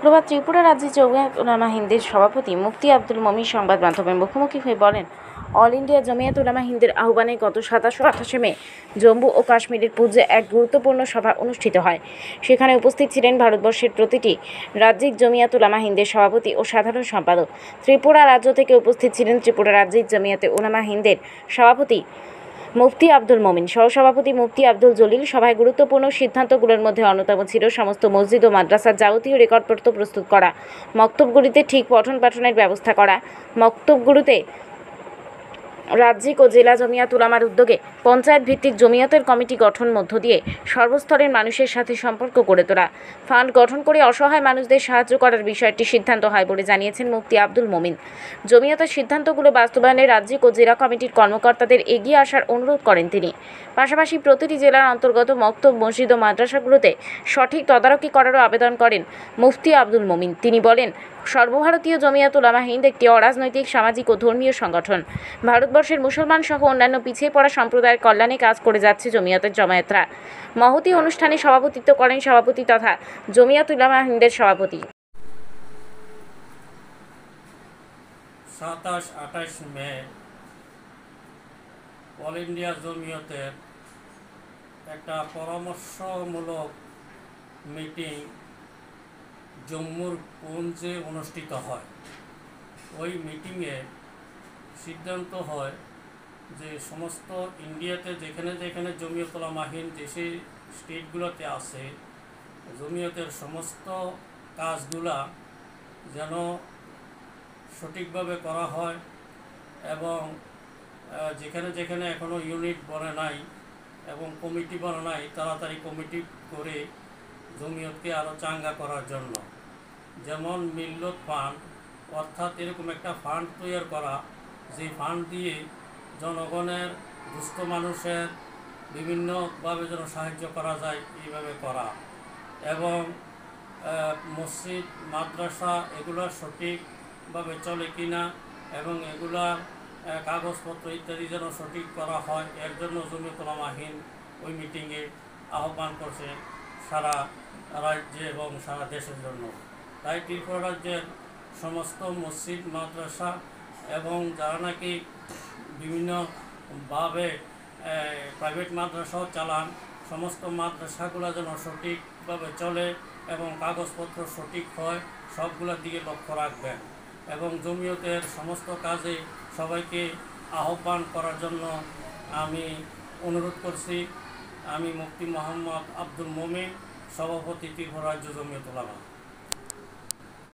শুক্রবার ত্রিপুরা রাজ্যে জমিয়াত উলামা হিন্দের সভাপতি মুফতি আব্দুল মমিন সংবাদ মাধ্যমের মুখোমুখি হয়ে বলেন, অল ইন্ডিয়া জমিয়াত উলামা হিন্দের আহ্বানে গত 27-28 মে জম্মু ও কাশ্মীরের পুজে এক গুরুত্বপূর্ণ সভা অনুষ্ঠিত হয়। সেখানে উপস্থিত ছিলেন ভারতবর্ষের প্রতিটি রাজ্যিক জমিয়াত উলামা হিন্দের সভাপতি ও সাধারণ সম্পাদক। ত্রিপুরা রাজ্য থেকে উপস্থিত ছিলেন ত্রিপুরা রাজ্যিক জমিয়াতে উলামা হিন্দের সভাপতি মুফতি আব্দুল মমিন, সহসভাপতি মুফতি আব্দুল জলিল। সভায় গুরুত্বপূর্ণ সিদ্ধান্তগুলোর মধ্যে অন্যতম ছিল সমস্ত মসজিদ ও মাদ্রাসার যাবতীয় রেকর্ডপত্র প্রস্তুত করা, মক্তবগুলিতে ঠিক পঠন পাঠনের ব্যবস্থা করা, মক্তবগুলিতে রাজ্যিক ও জেলা জমিয়াত উলামার উদ্যোগে পঞ্চায়েত ভিত্তিক জমিয়তের কমিটি গঠন মধ্য দিয়ে সর্বস্তরের মানুষের সাথে সম্পর্ক গড়ে তোলা, ফান্ড গঠন করে অসহায় মানুষদের সাহায্য করার বিষয়টি সিদ্ধান্ত হয় বলে জানিয়েছেন মুফতি আব্দুল মমিন। জমিয়তের সিদ্ধান্তগুলো বাস্তবায়নে রাজ্যিক ও জেলা কমিটির কর্মকর্তাদের এগিয়ে আসার অনুরোধ করেন তিনি। পাশাপাশি প্রতিটি জেলার অন্তর্গত মক্তব, মসজিদ ও মাদ্রাসাগুলোতে সঠিক তদারকি করারও আবেদন করেন মুফতি আব্দুল মমিন। তিনি বলেন, সর্বভারতীয় জমিয়াত উলামা হিন্দ একটি অরাজনৈতিক, সামাজিক ও ধর্মীয় সংগঠন। ভারতবর্ষের মুসলমান সহ অন্যান্য পিছিয়ে পড়া সম্প্রদায়ের কল্যাণে কাজ করে যাচ্ছে জমিয়তের জমায়েতরা। মহতী অনুষ্ঠানে সভাপতিত্ব করেন সভাপতি তথা জমিয়াত উলামা হিন্দের সভাপতি। 27-28 মে অল ইন্ডিয়া জমিয়তের একটা পরামর্শমূলক মিটিং জম্মুর পুঞ্জে অনুষ্ঠিত হয়। ওই মিটিংয়ে সিদ্ধান্ত হয় যে সমস্ত ইন্ডিয়াতে যেখানে যেখানে জমিয়ত উলামা হিন্দ দেশে স্টেটগুলোতে আছে, জমিয়তের সমস্ত কাজগুলা যেন সঠিকভাবে করা হয় এবং যেখানে যেখানে এখনও ইউনিট বনে নাই এবং কমিটি বনে নাই, তাড়াতাড়ি কমিটি করে জমিয়তকে আরও চাঙ্গা করার জন্য, যেমন মিল্লত ফান্ড, অর্থাৎ এরকম একটা ফান্ড তৈরি করা, যে ফান্ড দিয়ে জনগণের, দুস্থ মানুষের বিভিন্নভাবে যেন সাহায্য করা যায়, এইভাবে করা, এবং মসজিদ, মাদ্রাসা এগুলো সঠিকভাবে চলে কিনা এবং এগুলার কাগজপত্র ইত্যাদি যেন সঠিক করা হয়, এর জন্য জমিয়ত উলামা হিন্দ ওই মিটিংয়ে আহ্বান করছে সারা রাজ্যে এবং সারা দেশের জন্য। তাই ত্রিপুরা রাজ্যের সমস্ত মসজিদ, মাদ্রাসা এবং যারা নাকি বিভিন্নভাবে প্রাইভেট মাদ্রাসাও চালান, সমস্ত মাদ্রাসাগুলো যেন সঠিকভাবে চলে এবং কাগজপত্র সঠিক হয়, সবগুলোর দিকে লক্ষ্য রাখবেন এবং জমিয়তের সমস্ত কাজে সবাইকে আহ্বান করার জন্য আমি অনুরোধ করছি। আমি মুফতি মোহাম্মদ আব্দুল মমিন, সভাপতি ত্রিপুরা রাজ্য জমিয়ত উলামা।